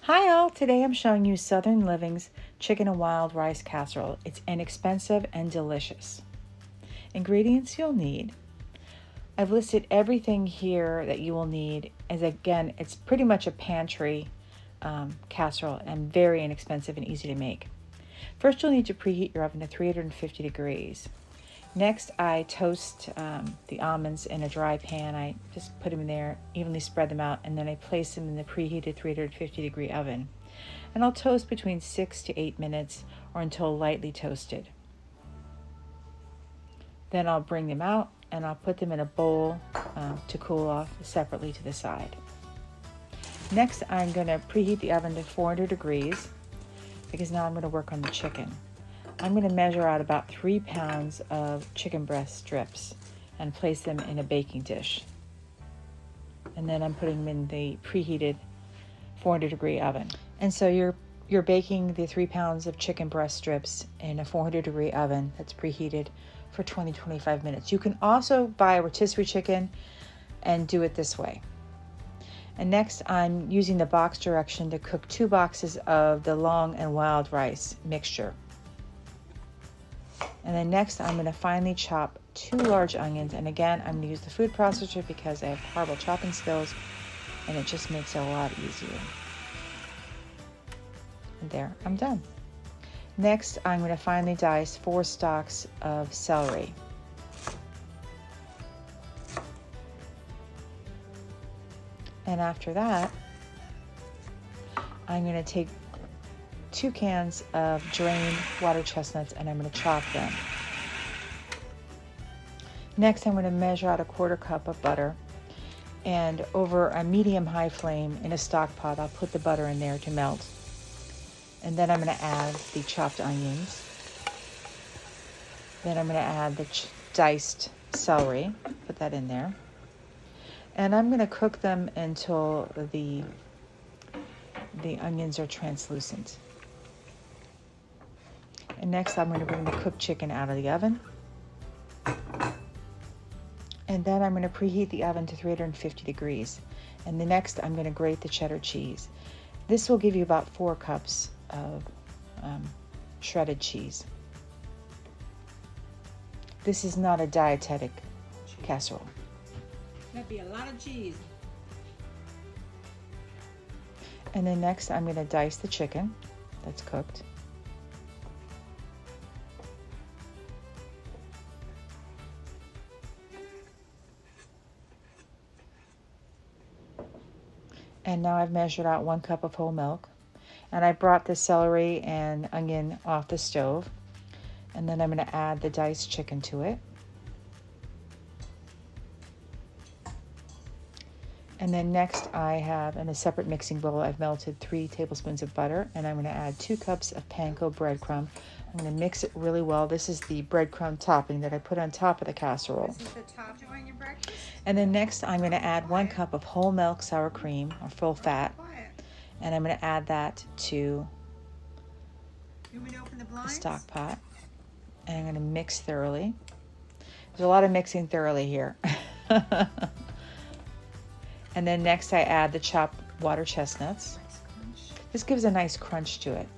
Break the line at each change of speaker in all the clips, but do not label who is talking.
Hi all, today I'm showing you Southern Living's chicken and wild rice casserole. It's inexpensive and delicious. Ingredients you'll need. I've listed everything here that you will need, as again, it's pretty much a pantry casserole and very inexpensive and easy to make. First, you'll need to preheat your oven to 350 degrees. Next, I toast the almonds in a dry pan. I just put them in there, evenly spread them out, and then I place them in the preheated 350 degree oven. And I'll toast between 6 to 8 minutes or until lightly toasted. Then I'll bring them out and I'll put them in a bowl to cool off separately to the side. Next, I'm going to preheat the oven to 400 degrees because now I'm going to work on the chicken. I'm going to measure out about 3 pounds of chicken breast strips and place them in a baking dish. And then I'm putting them in the preheated 400 degree oven. And so you're baking the 3 pounds of chicken breast strips in a 400 degree oven that's preheated for 20-25 minutes. You can also buy a rotisserie chicken and do it this way. And next, I'm using the box direction to cook 2 boxes of the long and wild rice mixture. And then next, I'm going to finely chop 2 large onions. And again, I'm going to use the food processor because I have horrible chopping skills, and it just makes it a lot easier. And there, I'm done. Next, I'm going to finely dice 4 stalks of celery. And after that, I'm going to take 2 cans of drained water chestnuts and I'm going to chop them. Next, I'm going to measure out a 1/4 cup of butter, and over a medium-high flame in a stock pot, I'll put the butter in there to melt. And then I'm going to add the chopped onions. Then I'm going to add the diced celery, put that in there. And I'm going to cook them until the onions are translucent. And next, I'm going to bring the cooked chicken out of the oven. And then I'm going to preheat the oven to 350 degrees. And the next, I'm going to grate the cheddar cheese. This will give you about 4 cups of shredded cheese. This is not a dietetic casserole.
That'd be a lot of cheese.
And then next, I'm going to dice the chicken that's cooked. And now I've measured out 1 cup of whole milk. And I brought the celery and onion off the stove. And then I'm going to add the diced chicken to it. And then next, I have in a separate mixing bowl, I've melted 3 tablespoons of butter, and I'm going to add 2 cups of panko breadcrumb. I'm going to mix it really well. This is the breadcrumb topping that I put on top of the casserole.
This is the topping on your breakfast?
And then next, I'm going to add 1 cup of whole milk sour cream, or full fat, and I'm going to add that to
You want me to open the
the
blinds?
stock pot. And I'm going to mix thoroughly. There's a lot of mixing thoroughly here. And then next I add the chopped water chestnuts.
Nice crunch.
This gives a nice crunch to it.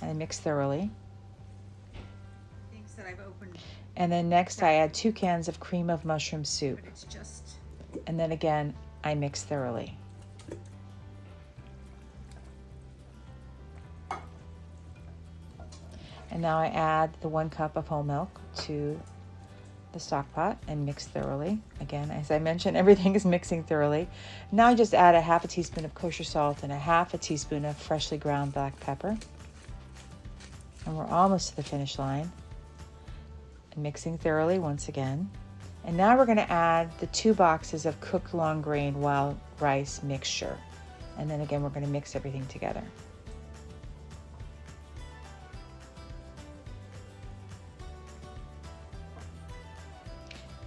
And I mix thoroughly.
Things that I've opened,
And then next I add 2 cans of cream of mushroom soup.
but it's just
And then again, I mix thoroughly. And now I add the 1 cup of whole milk to the stock pot and mix thoroughly. Again, as I mentioned, everything is mixing thoroughly. Now I just add a 1/2 teaspoon of kosher salt and a 1/2 teaspoon of freshly ground black pepper. And we're almost to the finish line. And mixing thoroughly once again. And now we're going to add the 2 boxes of cooked long grain wild rice mixture. And then again, we're going to mix everything together.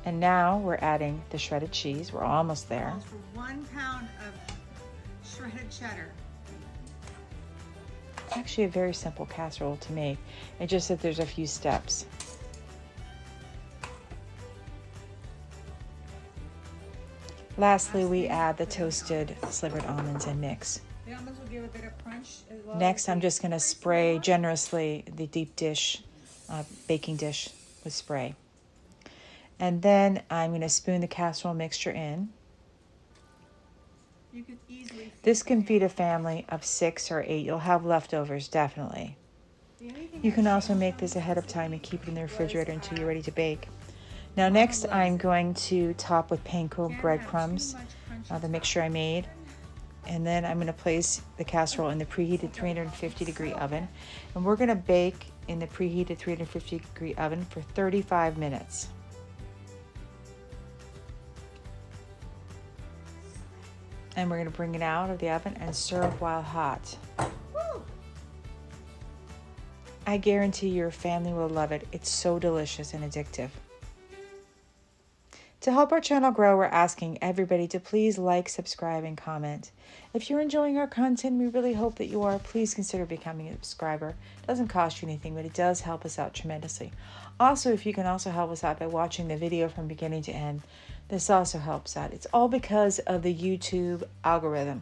And now we're adding the shredded cheese. We're almost there.
calls for 1 pound of shredded cheddar.
Actually a very simple casserole to make. It's just that there's a few steps. Lastly, we add the toasted slivered almonds and mix.
The almonds will give a bit of crunch as well.
Next, I'm just going to spray generously the deep dish, baking dish with spray. And then I'm going to spoon the casserole mixture in.
You can easily
This can feed a family of 6 or 8. You'll have leftovers, definitely. You can also make this ahead of time and keep it in the refrigerator until you're ready to bake. Now next, I'm going to top with panko breadcrumbs, the mixture I made. And then I'm going to place the casserole in the preheated 350-degree oven. And we're going to bake in the preheated 350-degree oven for 35 minutes. And we're going to bring it out of the oven and serve while hot.
Woo!
I guarantee your family will love it. It's so delicious and addictive. To help our channel grow, we're asking everybody to please like, subscribe, and comment. If you're enjoying our content, we really hope that you are. Please consider becoming a subscriber. It doesn't cost you anything, but it does help us out tremendously. Also, if you can also help us out by watching the video from beginning to end, this also helps out. It's all because of the YouTube algorithm.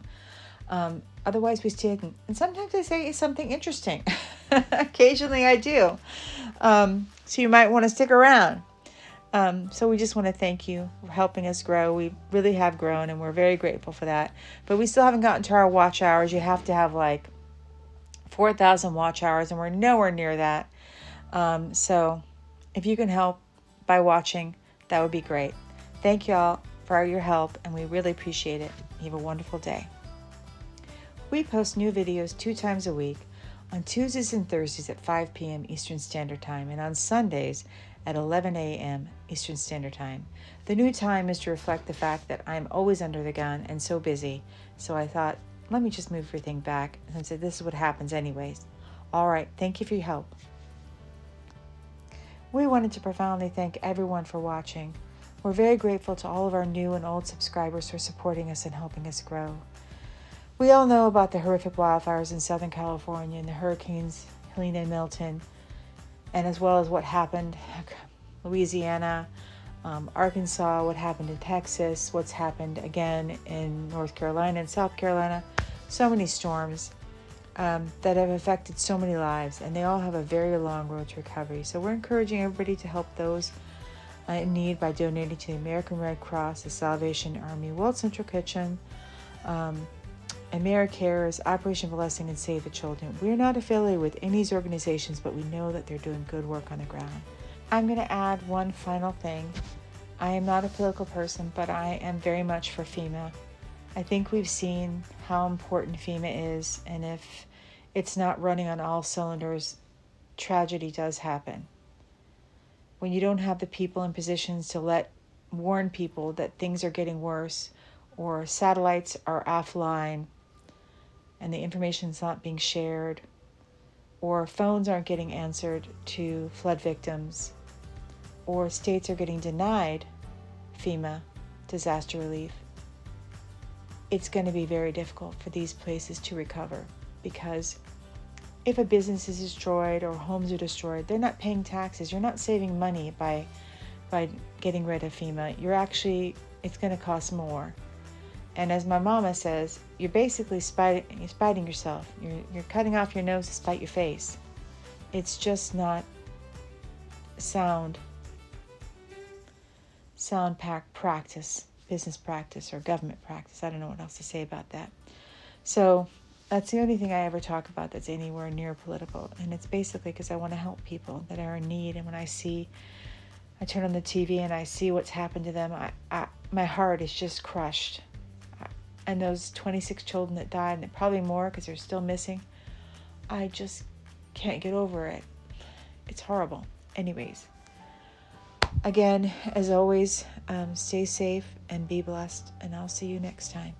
Otherwise, we stay hidden. And sometimes I say something interesting. Occasionally I do. So you might want to stick around. So we just want to thank you for helping us grow. We really have grown and we're very grateful for that. But we still haven't gotten to our watch hours. You have to have like 4,000 watch hours and we're nowhere near that. So if you can help by watching, that would be great. Thank you all for your help and we really appreciate it. You have a wonderful day. We post new videos 2 times a week on Tuesdays and Thursdays at 5 p.m. Eastern Standard Time and on Sundays at 11 a.m. Eastern Standard Time. The new time is to reflect the fact that I'm always under the gun and so busy, so I thought, let me just move everything back and say this is what happens anyways. All right, thank you for your help. We wanted to profoundly thank everyone for watching. We're very grateful to all of our new and old subscribers for supporting us and helping us grow. We all know about the horrific wildfires in Southern California and the hurricanes Helene and Milton, and as well as what happened in Louisiana, Arkansas, what happened in Texas, what's happened again in North Carolina and South Carolina. So many storms that have affected so many lives, and they all have a very long road to recovery. So we're encouraging everybody to help those in need by donating to the American Red Cross, the Salvation Army, World Central Kitchen, AmeriCares, Operation Blessing, and Save the Children. We're not affiliated with any of these organizations, but we know that they're doing good work on the ground. I'm going to add one final thing. I am not a political person, but I am very much for FEMA. I think we've seen how important FEMA is, and if it's not running on all cylinders, tragedy does happen. When you don't have the people in positions to warn people that things are getting worse, or satellites are offline, and the information's not being shared, or phones aren't getting answered to flood victims, or states are getting denied FEMA disaster relief, it's going to be very difficult for these places to recover, because if a business is destroyed or homes are destroyed, they're not paying taxes. You're not saving money by getting rid of FEMA. It's going to cost more. And as my mama says, you're basically spiting yourself. You're cutting off your nose to spite your face. It's just not sound practice, business practice, or government practice. I don't know what else to say about that. So that's the only thing I ever talk about that's anywhere near political. And it's basically because I want to help people that are in need. And when I turn on the TV and I see what's happened to them, my heart is just crushed. And those 26 children that died, and probably more because they're still missing, I just can't get over it. It's horrible. Anyways, again, as always, stay safe and be blessed, and I'll see you next time.